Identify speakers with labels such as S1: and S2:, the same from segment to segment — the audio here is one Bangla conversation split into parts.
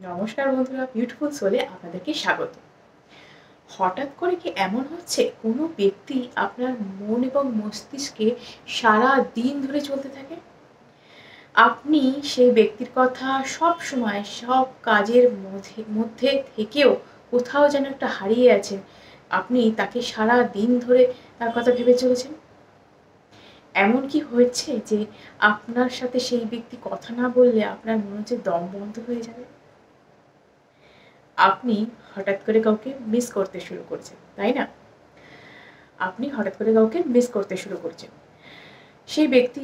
S1: নমস্কার বন্ধুরা, বিউটিফুল সোলে আপনাদেরকে স্বাগত। হঠাৎ করে কি এমন হচ্ছে কোনো ব্যক্তি আপনার মন এবং মস্তিষ্কে সারা দিন ধরে চলতে থাকে? আপনি সেই ব্যক্তির কথা সব সময় সব কাজের মধ্যে থেকেও কোথাও যেন একটা হারিয়ে আছেন। আপনি তাকে সারা দিন ধরে তার কথা ভেবে চলেছেন। এমন কি হয়েছে যে আপনার সাথে সেই ব্যক্তি কথা না বললে আপনার মনে হচ্ছে দম বন্ধ হয়ে যাবে? আপনি হঠাৎ করে কাউকে মিস করতে শুরু করছেন, তাই না? আপনি হঠাৎ করে কাউকে মিস করতে শুরু করছেন। সেই ব্যক্তি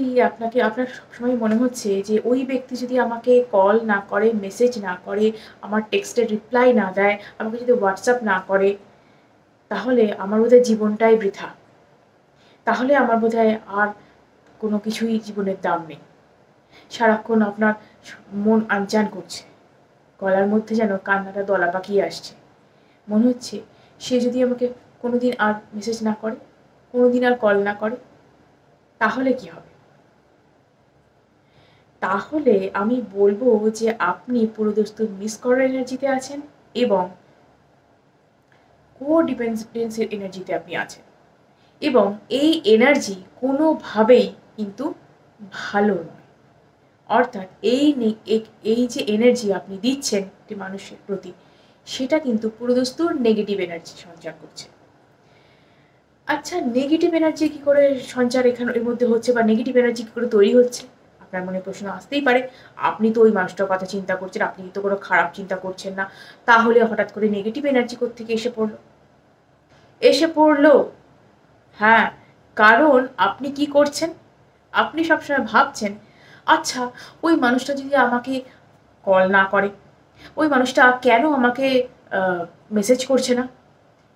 S1: আপনার সবসময় মনে হচ্ছে যে ওই ব্যক্তি যদি আমাকে কল না করে, মেসেজ না করে, আমার টেক্সটের রিপ্লাই না দেয়, আমাকে যদি হোয়াটসঅ্যাপ না করে, তাহলে আমার বোধহয় জীবনটাই বৃথা। তাহলে আমার বোধহয় আর কোনো কিছুই জীবনের দাম নেই। সারাক্ষণ আপনার মন আনচান করছে, গলার মধ্যে যেন কান্নাটা দলা পাকিয়ে আসছে। মনে হচ্ছে সে যদি আমাকে কোনোদিন আর মেসেজ না করে, কোনোদিন আর কল না করে, তাহলে কি হবে? তাহলে আমি বলবো যে আপনি পুরোদস্তুর মিস করার এনার্জিতে আছেন এবং কোডিপেন্ডেন্সির এনার্জিতে আপনি আছেন, এবং এই এনার্জি কোনোভাবেই কিন্তু ভালো নয়। অর্থাৎ এই যে এনার্জি আপনি দিচ্ছেন একটি মানুষের প্রতি, সেটা কিন্তু পুরোদস্তুর নেগেটিভ এনার্জি সঞ্চার করছে। আচ্ছা, নেগেটিভ এনার্জি কি করে সঞ্চার এর মধ্যে হচ্ছে, বা নেগেটিভ এনার্জি কি করে তৈরি হচ্ছে? আপনার মনে প্রশ্ন আসতেই পারে। আপনি তো ওই মানুষটার কথা চিন্তা করছেন, আপনি তো কোনো খারাপ চিন্তা করছেন না, তাহলে হঠাৎ করে নেগেটিভ এনার্জি কোত্থেকে এসে পড়লো? হ্যাঁ, কারণ আপনি কি করছেন? আপনি সবসময় ভাবছেন, আচ্ছা ওই মানুষটা যদি আমাকে কল না করে, ওই মানুষটা কেন আমাকে মেসেজ করছে না,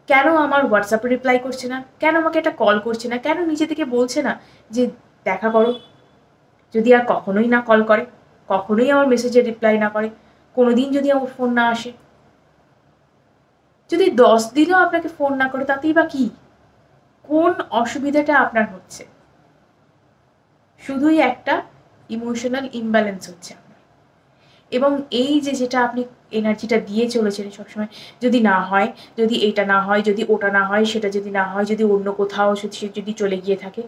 S1: কেন আমার হোয়াটসঅ্যাপে রিপ্লাই করছে না, কেন আমাকে একটা কল করছে না, কেন নিজে থেকে বলছে না যে দেখা করো? যদি আর কখনোই না কল করে, কখনোই আমার মেসেজের রিপ্লাই না করে, কোনোদিন যদি আমার ফোন না আসে, যদি 10 দিনও আপনাকে ফোন না করে, তাতেই বা কি? কোন অসুবিধাটা আপনার হচ্ছে? শুধুই একটা ইমোশনাল ইমব্যালেন্স হচ্ছে আপনার। এবং এই যেটা আপনি এনার্জিটা দিয়ে চলেছেন সবসময়, যদি না হয়, যদি এটা না হয়, যদি ওটা না হয়, সেটা যদি না হয়, যদি অন্য কোথাও সে যদি চলে গিয়ে থাকে,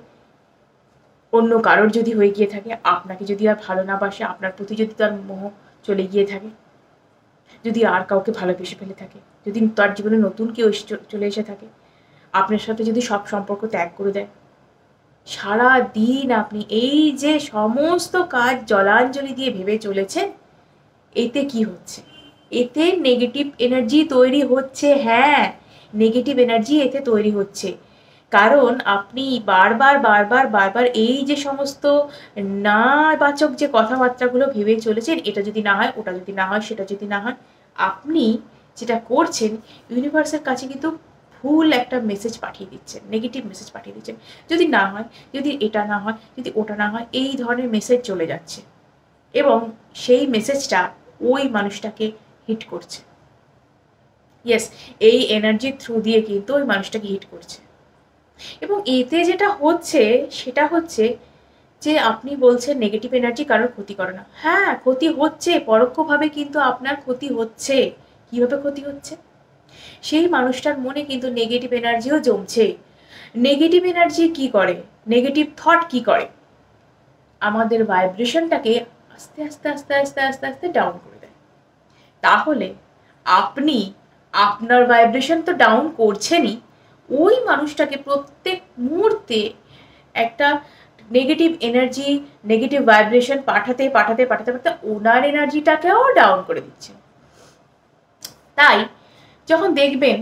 S1: অন্য কারোর যদি হয়ে গিয়ে থাকে, আপনাকে যদি আর ভালো না বাসে, আপনার প্রতি যদি তার মোহ চলে গিয়ে থাকে, যদি আর কাউকে ভালোবেসে ফেলে থাকে, যদি তার জীবনে নতুন কেউ চলে এসে থাকে, আপনার সাথে যদি সব সম্পর্ক ত্যাগ করে দেয়, সারা দিন আপনি এই যে সমস্ত কাজ জলাঞ্জলি দিয়ে ভেবে চলেছেন, এতে কি হচ্ছে? এতে নেগেটিভ এনার্জি তৈরি হচ্ছে। হ্যাঁ, নেগেটিভ এনার্জি এতে তৈরি হচ্ছে, কারণ আপনি বারবার এই যে সমস্ত নাবাচক যে কথাবার্তাগুলো ভেবে চলেছেন, এটা যদি না হয়, ওটা যদি না হয়, সেটা যদি না হয়, আপনি যেটা করছেন, ইউনিভার্সের কাছে কিন্তু ভুল একটা মেসেজ পাঠিয়ে দিচ্ছেন, নেগেটিভ মেসেজ পাঠিয়ে দিচ্ছেন। যদি না হয়, যদি এটা না হয়, যদি ওটা না হয়, এই ধরনের মেসেজ চলে যাচ্ছে, এবং সেই মেসেজটা ওই মানুষটাকে হিট করছে। ইয়েস, এই এনার্জির থ্রু দিয়ে কিন্তু ওই মানুষটাকে হিট করছে। এবং এতে যেটা হচ্ছে সেটা হচ্ছে যে আপনি বলছেন নেগেটিভ এনার্জি কারোর ক্ষতি করে না। হ্যাঁ, ক্ষতি হচ্ছে, পরোক্ষভাবে কিন্তু আপনার ক্ষতি হচ্ছে। কিভাবে ক্ষতি হচ্ছে? সেই মানুষটার মনে কিন্তু নেগেটিভ এনার্জিও জমছে। নেগেটিভ এনার্জি কি করে, নেগেটিভ থট কি করে? আমাদের ভাইব্রেশনটাকে আস্তে আস্তে আস্তে আস্তে আস্তে আস্তে ডাউন করে দেয়। তাহলে আপনি আপনার ভাইব্রেশন তো ডাউন করছেনই, ওই মানুষটাকে প্রত্যেক মুহূর্তে একটা নেগেটিভ এনার্জি, নেগেটিভ ভাইব্রেশন পাঠাতে পাঠাতে পাঠাতে পাঠাতে ওনার এনার্জিটাকেও ডাউন করে দিচ্ছে। তাই যখন দেখবেন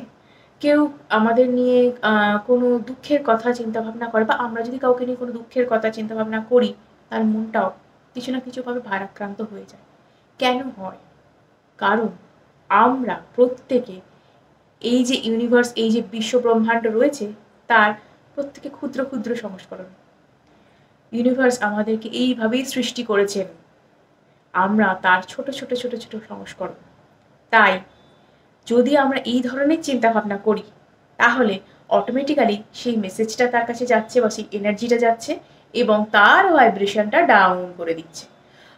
S1: কেউ আমাদের নিয়ে কোনো দুঃখের কথা চিন্তা ভাবনা করে, বা আমরা যদি কাউকে নিয়ে কোনো দুঃখের কথা চিন্তা ভাবনা করি, তার মনটাও কিছু না কিছুভাবে ভারাক্রান্ত হয়ে যায়। কেন হয়? কারণ আমরা প্রত্যেকে এই যে ইউনিভার্স, এই যে বিশ্ব ব্রহ্মাণ্ড রয়েছে, তার প্রত্যেকে ক্ষুদ্র ক্ষুদ্র সংস্করণ। ইউনিভার্স আমাদেরকে এইভাবেই সৃষ্টি করেছেন, আমরা তার ছোট ছোট ছোট ছোট সংস্করণ। তাই যদি আমরা এই ধরনের চিন্তা ভাবনা করি, তাহলে অটোমেটিক্যালি সেই মেসেজটা তার কাছে যাচ্ছে, বা সেই এনার্জিটা যাচ্ছে, এবং তার ভাইব্রেশনটা ডাউন করে দিচ্ছে।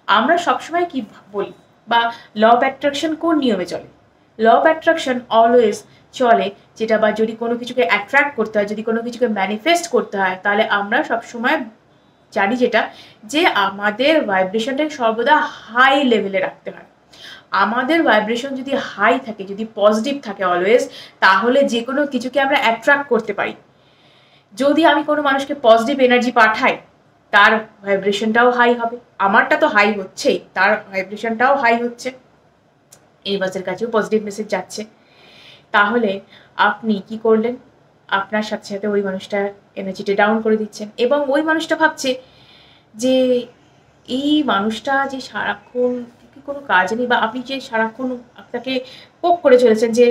S1: আমরা সবসময় কি বলি বা ল অফ অ্যাট্রাকশন কোন নিয়মে চলে? ল অফ অ্যাট্রাকশন অলওয়েজ চলে যেটা, বা যদি কোনো কিছুকে অ্যাট্রাক্ট করতে হয়, যদি কোনো কিছুকে ম্যানিফেস্ট করতে হয়, তাহলে আমরা সবসময় জানি যেটা, যে আমাদের ভাইব্রেশনটাকে সর্বদা হাই লেভেলে রাখতে হয়। আমাদের ভাইব্রেশন যদি হাই থাকে, যদি পজিটিভ থাকে অলওয়েজ, তাহলে যে কোনো কিছুকে আমরা অ্যাট্রাক্ট করতে পারি। যদি আমি কোনো মানুষকে পজিটিভ এনার্জি পাঠাই, তার ভাইব্রেশনটাও হাই হবে। আমারটা তো হাই হচ্ছেই, তার ভাইব্রেশনটাও হাই হচ্ছে, ইউনিভার্সের কাছেও পজিটিভ মেসেজ যাচ্ছে। তাহলে আপনি কি করলেন? আপনার সাথে সাথে ওই মানুষটার এনার্জিটা ডাউন করে দিচ্ছেন, এবং ওই মানুষটা ভাবছে যে এই মানুষটা যে সারাক্ষণ কোনো কাজ নেই, বা আপনি যে সারাক্ষণ আপনাকে পোক করে চলেছেন যে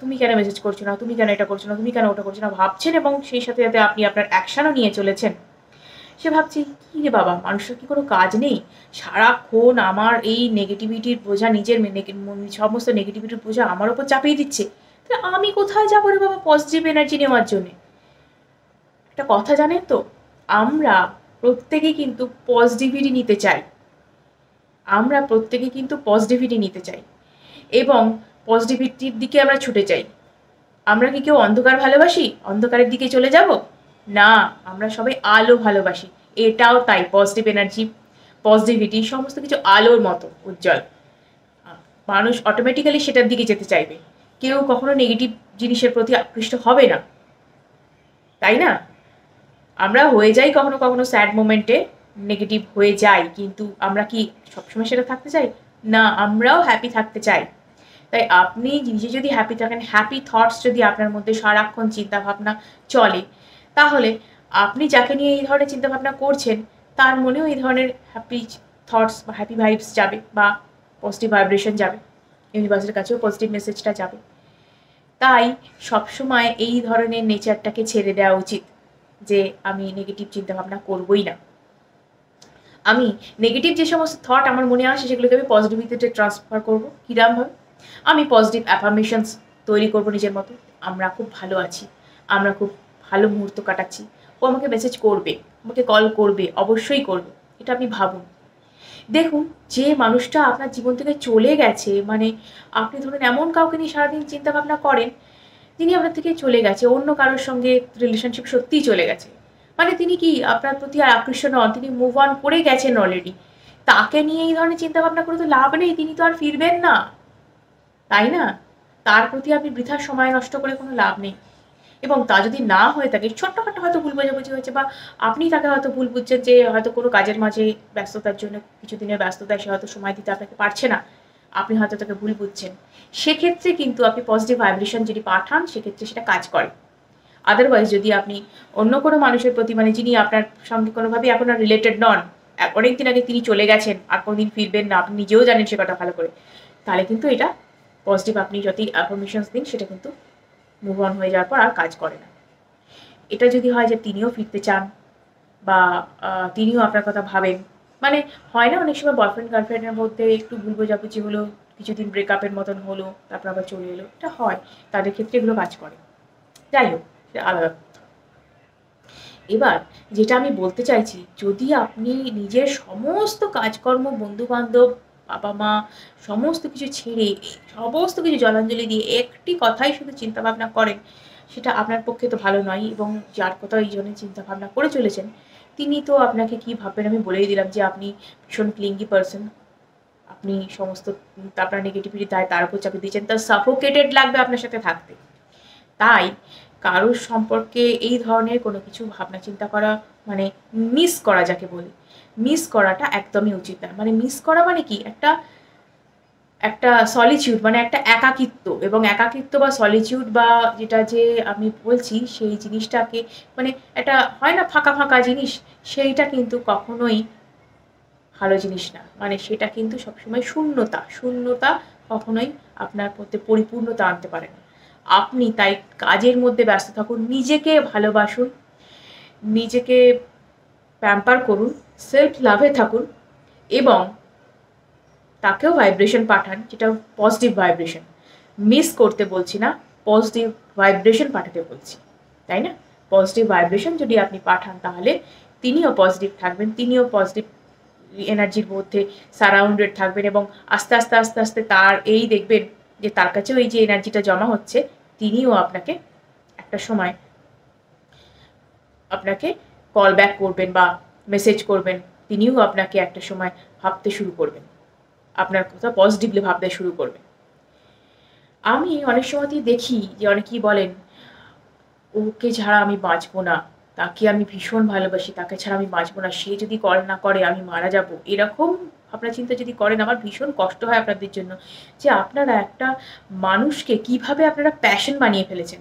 S1: তুমি কেন মেসেজ করছো না, তুমি কেন এটা করছো না, তুমি কেন ওটা করছো না ভাবছেন, এবং সেই সাথে সাথে আপনি আপনার অ্যাকশনও নিয়ে চলেছেন। সে ভাবছে কী রে বাবা, মানুষের কি কোনো কাজ নেই, সারাক্ষণ আমার এই নেগেটিভিটির বোঝা, নিজের সমস্ত নেগেটিভিটির বোঝা আমার ওপর চাপিয়ে দিচ্ছে, তাহলে আমি কোথায় যাবো রে বাবা পজিটিভ এনার্জি নেওয়ার জন্যে? একটা কথা জানেন তো, আমরা প্রত্যেকে কিন্তু পজিটিভিটি নিতে চাই, আমরা প্রত্যেকে কিন্তু পজিটিভিটি নিতে চাই, এবং পজিটিভিটির দিকে আমরা ছুটে যাই। আমরা কি কেউ অন্ধকার ভালোবাসি, অন্ধকারের দিকে চলে যাব? না, আমরা সবাই আলো ভালোবাসি। এটাও তাই, পজিটিভ এনার্জি, পজিটিভিটি সমস্ত কিছু আলোর মতো উজ্জ্বল। মানুষ অটোমেটিক্যালি সেটার দিকে যেতে চাইবে, কেউ কখনো নেগেটিভ জিনিসের প্রতি আকৃষ্ট হবে না, তাই না? আমরা হয়ে যাই কখনো কখনো স্যাড মোমেন্টে নেগেটিভ হয়ে যাই, কিন্তু আমরা কি সবসময় সেটা থাকতে চাই না, আমরাও হ্যাপি থাকতে চাই। তাই আপনি নিজে যদি হ্যাপি থাকেন, হ্যাপি থটস যদি আপনার মধ্যে সারাক্ষণ চিন্তাভাবনা চলে, তাহলে আপনি যাকে নিয়ে এই ধরনের চিন্তাভাবনা করছেন তার মনেও এই ধরনের হ্যাপি থটস বা হ্যাপি ভাইবস যাবে, বা পজিটিভ ভাইব্রেশন যাবে, ইউনিভার্সের কাছেও পজিটিভ মেসেজটা যাবে। তাই সবসময় এই ধরনের নেচারটাকে ছেড়ে দেওয়া উচিত যে আমি নেগেটিভ চিন্তাভাবনা করবই না। আমি নেগেটিভ যে সমস্ত থট আমার মনে আসে সেগুলোকে আমি পজিটিভিটিতে ট্রান্সফার করবো। কিরমভাবে? আমি পজিটিভ অ্যাফার্মেশনস তৈরি করবো নিজের মতো। আমরা খুব ভালো আছি, আমরা খুব ভালো মুহূর্ত কাটাচ্ছি, ও আমাকে মেসেজ করবে, আমাকে কল করবে, অবশ্যই করবে, এটা আপনি ভাবুন। দেখুন, যে মানুষটা আপনার জীবন থেকে চলে গেছে, মানে আপনি ধরুন এমন কাউকে নিয়ে সারাদিন চিন্তাভাবনা করেন যিনি আপনার থেকে চলে গেছে, অন্য কারোর সঙ্গে রিলেশনশিপ সত্যিই চলে গেছে, মানে তিনি কি আপনার প্রতি আর আকৃষ্ট নন, তিনি মুভ অন করে গেছেন অলরেডি। তাকে নিয়ে এই ধরনের চিন্তাভাবনা করে তো লাভ নেই, তিনি তো আর ফিরবেন না, তাই না? তার প্রতি আপনি বৃথা সময় নষ্ট করে কোনো লাভ নেই। এবং তা যদি না হয়ে থাকে, ছোট্টখাটো হয়তো ভুল বোঝাবুঝি হয়েছে, বা আপনি তাকে হয়তো ভুল বুঝছেন যে হয়তো কোনো কাজের মাঝে ব্যস্ততার জন্য, কিছুদিনের ব্যস্ততায় সে হয়তো সময় দিতে আপনাকে পারছে না, আপনি হয়তো তাকে ভুল বুঝছেন, সেক্ষেত্রে কিন্তু আপনি পজিটিভ ভাইব্রেশন যদি পাঠান, সেক্ষেত্রে সেটা কাজ করে। আদারওয়াইজ যদি আপনি অন্য কোনো মানুষের প্রতি, মানে যিনি আপনার সঙ্গে কোনোভাবেই এখন আর রিলেটেড নন, অনেকদিন আগে তিনি চলে গেছেন, আর কোনোদিন ফিরবেন না, আপনি নিজেও জানেন সে কথা ভালো করে, তাহলে কিন্তু এটা পজিটিভ আপনি যতই অ্যাফার্মেশনস দিন, সেটা কিন্তু মুভ অন হয়ে যাওয়ার পর আর কাজ করে না। এটা যদি হয় যে তিনিও ফিরতে চান, বা তিনিও আপনার কথা ভাবেন, মানে হয় না অনেক সময় বয়ফ্রেন্ড গার্লফ্রেন্ডের মধ্যে একটু ভুল বোঝাবুঝি হলো, কিছুদিন ব্রেকআপের মতন হলো, তারপর আবার চলে এলো, এটা হয়, তাদের ক্ষেত্রে এগুলো কাজ করে। যাই হোক, সেটা আলাদা। এবার যেটা আমি বলতে চাইছি, যদি আপনি নিজের সমস্ত কাজকর্ম, বন্ধুবান্ধব, বাবা মা সমস্ত কিছু ছেড়ে, সমস্ত কিছু জলাঞ্জলি দিয়ে একটি কথাই শুধু চিন্তাভাবনা করেন, সেটা আপনার পক্ষে তো ভালো নয়, এবং যার কথা এই জন্য চিন্তাভাবনা করে চলেছেন তিনি তো আপনাকে কী ভাববেন আমি বলেই দিলাম, যে আপনি ভীষণ ক্লিঙ্গি পার্সন, আপনি সমস্ত আপনার নেগেটিভিটি তার উপর চাপিয়ে দিয়েছেন, তার সাফোকেটেড লাগবে আপনার সাথে থাকতে। তাই কারোর সম্পর্কে এই ধরনের কোনো কিছু ভাবনা চিন্তা করা, মানে মিস করা যাকে বলি, মিস করাটা একদমই উচিত না। মানে মিস করা মানে কি, একটা সলিটিউড, মানে একটা একাকিত্ব, এবং একাকিত্ব বা সলিটিউড বা যেটা যে আমি বলছি সেই জিনিসটাকে, মানে একটা হয় না ফাঁকা ফাঁকা জিনিস, সেইটা কিন্তু কখনোই ভালো জিনিস না। মানে সেটা কিন্তু সবসময় শূন্যতা কখনোই আপনার মধ্যে পরিপূর্ণতা আনতে পারে না। আপনি তাই কাজের মধ্যে ব্যস্ত থাকুন, নিজেকে ভালোবাসুন, নিজেকে প্যাম্পার করুন, সেলফ লাভে থাকুন, এবং তাকেও ভাইব্রেশন পাঠান, যেটা পজিটিভ ভাইব্রেশন। মিস করতে বলছি না, পজিটিভ ভাইব্রেশন পাঠাতে বলছি, তাই না? পজিটিভ ভাইব্রেশন যদি আপনি পাঠান, তাহলে তিনিও পজিটিভ থাকবেন, তিনিও পজিটিভ এনার্জির মধ্যে সারাউন্ডেড থাকবেন এবং আস্তে আস্তে আস্তে আস্তে তার এই দেখবেন যে তার কাছেও এই যে এনার্জিটা জমা হচ্ছে, তিনিও আপনাকে একটা সময় আপনাকে কল ব্যাক করবেন বা মেসেজ করবেন, তিনিও আপনাকে একটা সময় ভাবতে শুরু করবেন, আপনার কথা পজিটিভলি ভাবতে শুরু করবেন। আমি অনেক সময়তেই দেখি যে অনেকেই বলেন, ওকে ছাড়া আমি বাঁচবো না, তাকে আমি ভীষণ ভালোবাসি, তাকে ছাড়া আমি বাঁচবো না, সে যদি কল না করে আমি মারা যাব। এরকম ভাবনা চিন্তা যদি করেন, আমার ভীষণ কষ্ট হয় আপনাদের জন্য, যে আপনারা একটা মানুষকে কিভাবে আপনারা প্যাশন বানিয়ে ফেলেছেন।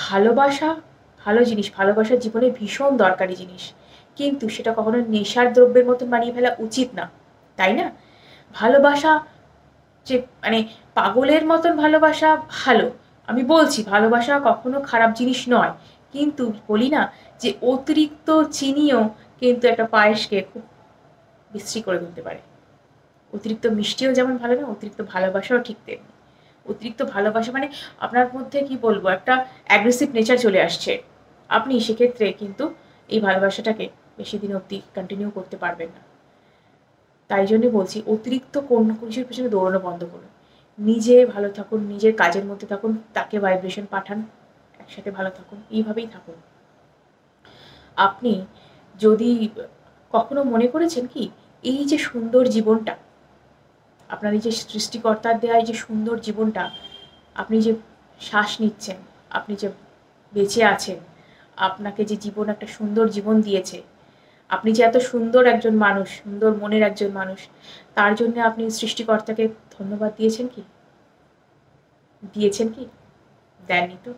S1: ভালোবাসা ভালো জিনিস, ভালোবাসা জীবনে ভীষণ দরকারি জিনিস, কিন্তু সেটা কখনো নেশার দ্রব্যের মতন বানিয়ে ফেলা উচিত না, তাই না? ভালোবাসা যে মানে পাগলের মতন ভালোবাসা ভালো, আমি বলছি ভালোবাসা কখনো খারাপ জিনিস নয়, কিন্তু বলি না যে অতিরিক্ত চিনিও কিন্তু একটা পায়েসকে খুব বিশ্রী করে তুলতে পারে। অতিরিক্ত মিষ্টিও যেমন ভালো না, অতিরিক্ত ভালোবাসাও ঠিক তেমনি। অতিরিক্ত ভালোবাসা মানে আপনার মধ্যে কি বলবো, একটা অ্যাগ্রেসিভ নেচার চলে আসছে, আপনি সেক্ষেত্রে কিন্তু এই ভালোবাসাটাকে বেশি দিন অবধি কন্টিনিউ করতে পারবেন না। তাই জন্য বলছি, অতিরিক্ত কোনো কিছুর পেছনে দৌড়ানো বন্ধ করুন, নিজে ভালো থাকুন, নিজের কাজের মধ্যে থাকুন, তাকে ভাইব্রেশন পাঠান, একসাথে ভালো থাকুন, এইভাবেই থাকুন। আপনি যদি কখনো মনে করেছেন কি, এই যে সুন্দর জীবনটা, আপনার এই যে সৃষ্টিকর্তার দেওয়া এই যে সুন্দর জীবনটা, আপনি যে শ্বাস নিচ্ছেন, আপনি যে বেঁচে আছেন, আপনাকে যে জীবন একটা সুন্দর জীবন দিয়েছে, আপনি যে এত সুন্দর একজন মানুষ, সুন্দর মনের একজন মানুষ, তার জন্য আপনি সৃষ্টিকর্তাকে ধন্যবাদ দিয়েছেন কি? দিয়েছেন কি? দেননি তো।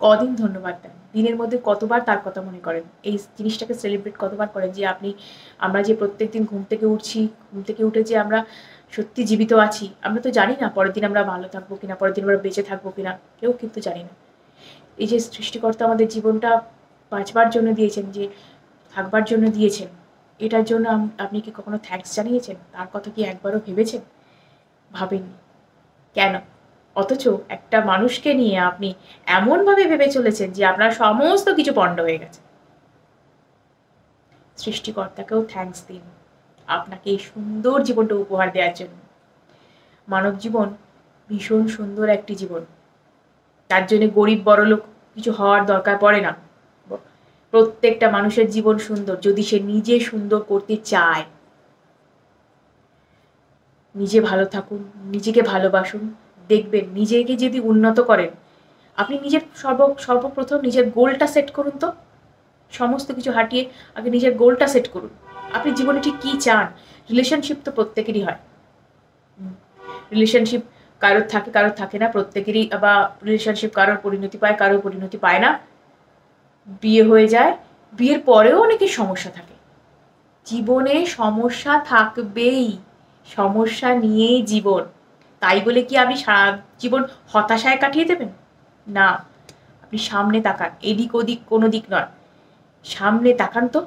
S1: কদিন ধন্যবাদ দেন? দিনের মধ্যে কতবার তার কথা মনে করেন? এই জিনিসটাকে সেলিব্রেট কতবার করেন যে আমরা যে প্রত্যেকদিন ঘুম থেকে উঠছি, ঘুম থেকে উঠে যে আমরা সত্যি জীবিত আছি, আমরা তো জানি না পরের দিন আমরা ভালো থাকবো কিনা, পরের দিন আমরা বেঁচে থাকবো কিনা, কেউ কিন্তু জানি না। এই যে সৃষ্টিকর্তা আমাদের জীবনটা বাঁচবার জন্য দিয়েছেন, যে থাকবার জন্য দিয়েছেন, এটার জন্য আপনি কি কখনো থ্যাঙ্কস জানিয়েছেন? তার কথা কি একবারও ভেবেছেন? ভাবেননি। কেন? অথচ একটা মানুষকে নিয়ে আপনি এমনভাবে ভেবে চলেছেন যে আপনার সমস্ত কিছু পণ্ড হয়ে গেছে। সৃষ্টিকর্তাকেও থ্যাঙ্কস দিন আপনাকে এই সুন্দর জীবনটা উপহার দেওয়ার জন্য। মানব জীবন ভীষণ সুন্দর একটি জীবন, তার জন্য গরিব বড়লোক কিছু হওয়ার দরকার পড়ে না। প্রত্যেকটা মানুষের জীবন সুন্দর যদি সে নিজে সুন্দর করতে চায়। নিজে ভালো থাকুন, নিজেকে ভালোবাসুন, দেখবেন নিজেকে যদি উন্নত করেন, আপনি নিজের সর্বপ্রথম নিজের গোলটা সেট করুন তো। সমস্ত কিছু হাঁটিয়ে আগে নিজের গোলটা সেট করুন। আপনি জীবনে ঠিক কী চান? রিলেশনশিপ তো প্রত্যেকেরই হয়, রিলেশনশিপ কারোর থাকে না, প্রত্যেকেরই, বা রিলেশনশিপ কারোর পরিণতি পায়, কারোর পরিণতি পায় না, বিয়ে হয়ে যায়, বিয়ের পরেও অনেকের সমস্যা থাকে। জীবনে সমস্যা থাকবেই, সমস্যা নিয়েই জীবন। তাই বলে কি আপনি সারা জীবন হতাশায় কাটিয়ে দেবেন? না, আপনি সামনে তাকান, এদিক ওদিক কোনো দিক নয়, সামনে তাকান তো।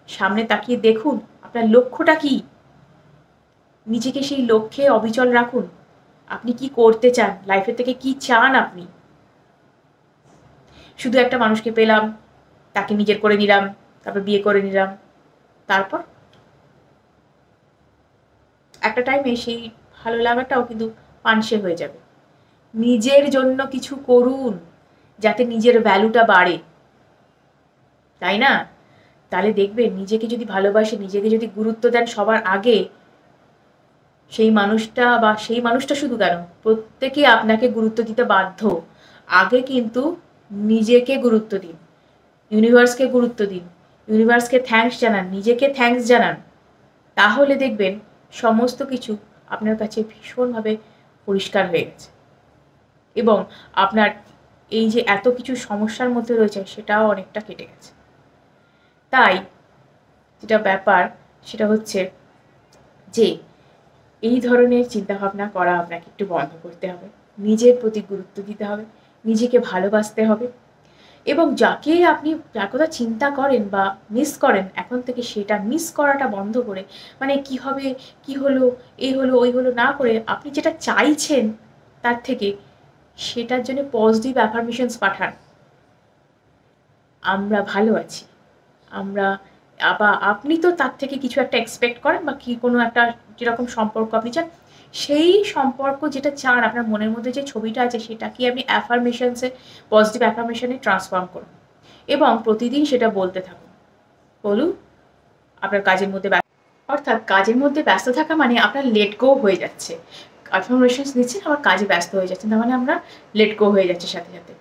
S1: সামনে তাকিয়ে দেখুন আপনার লক্ষ্যটা কি, নিজেকে সেই লক্ষ্যে অবিচল রাখুন। আপনি কি করতে চান, লাইফের থেকে কি চান আপনি? শুধু একটা মানুষকে পেলাম, তাকে নিজের করে নিলাম, তারপর বিয়ে করে নিলাম, তারপর একটা টাইমে সেই ভালো লাগাটাও কিন্তু পানসে হয়ে যাবে। নিজের জন্য কিছু করুন যাতে নিজের ভ্যালুটা বাড়ে, তাই না? তাহলে দেখবেন নিজেকে যদি ভালোবাসে, নিজেকে যদি গুরুত্ব দেন সবার আগে, সেই মানুষটা শুধু কেন, প্রত্যেকে আপনাকে গুরুত্ব দিতে বাধ্য। আগে কিন্তু নিজেকে গুরুত্ব দিন, ইউনিভার্সকে গুরুত্ব দিন, ইউনিভার্সকে থ্যাঙ্কস জানান, নিজেকে থ্যাঙ্কস জানান, তাহলে দেখবেন সমস্ত কিছু আপনার কাছে ভীষণভাবে পরিষ্কার হয়ে গেছে এবং আপনার এই যে এত কিছু সমস্যার মধ্যে রয়েছে সেটাও অনেকটা কেটে গেছে। তাই যেটা ব্যাপার সেটা হচ্ছে যে এই ধরনের চিন্তাভাবনা করা আপনাকে একটু বন্ধ করতে হবে, নিজের প্রতি গুরুত্ব দিতে হবে, নিজেকে ভালোবাসতে হবে এবং যাকে আপনি যার কথা চিন্তা করেন বা মিস করেন, এখন থেকে সেটা মিস করাটা বন্ধ করে, মানে কি হবে, কি হলো, এই হলো, ওই হলো না করে আপনি যেটা চাইছেন তার থেকে সেটার জন্য পজিটিভ অ্যাফার্মেশনস পাঠান। আমরা ভালো আছি, আমরা বা আপনি তো তার থেকে কিছু একটা এক্সপেক্ট করেন বা কি কোনো একটা যেরকম সম্পর্ক আপনি চান, সেই সম্পর্ক যেটা চান আপনার মনের মধ্যে যে ছবিটা আছে সেটাকে আপনি অ্যাফার্মেশনসে, পজিটিভ অ্যাফার্মেশনে ট্রান্সফর্ম করুন এবং প্রতিদিন সেটা বলতে থাকুন। বলুন আপনার কাজের মধ্যে অর্থাৎ কাজের মধ্যে ব্যস্ত থাকা মানে আপনার লেট গো হয়ে যাচ্ছে। অ্যাফার্মেশনস দিচ্ছেন আবার কাজে ব্যস্ত হয়ে যাচ্ছেন, তার মানে আমরা লেট গো হয়ে যাচ্ছে সাথে সাথে।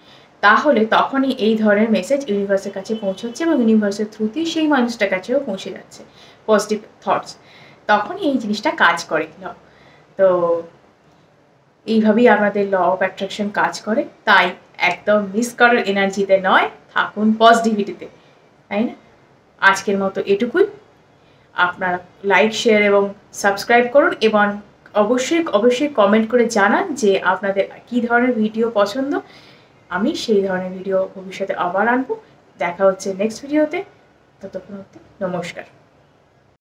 S1: তাহলে তখনই এই ধরনের মেসেজ ইউনিভার্সের কাছে পৌঁছচ্ছে এবং ইউনিভার্সের থ্রুতেই সেই মানুষটার কাছেও পৌঁছে যাচ্ছে পজিটিভ থটস। তখনই এই জিনিসটা কাজ করে। তো এইভাবেই আমাদের ল অফ অ্যাট্রাকশন কাজ করে। তাই একদম মিস করার এনার্জিতে নয়, থাকুন পজিটিভিটিতে, তাই না? আজকের মতো এটুকুই। আপনারা লাইক, শেয়ার এবং সাবস্ক্রাইব করুন এবং অবশ্যই কমেন্ট করে জানান যে আপনাদের কী ধরনের ভিডিও পছন্দ। আমি সেই ধরনের ভিডিও ভবিষ্যতে আবার আনবো। দেখা হচ্ছে নেক্সট ভিডিওতে। ততক্ষণ অবধি নমস্কার।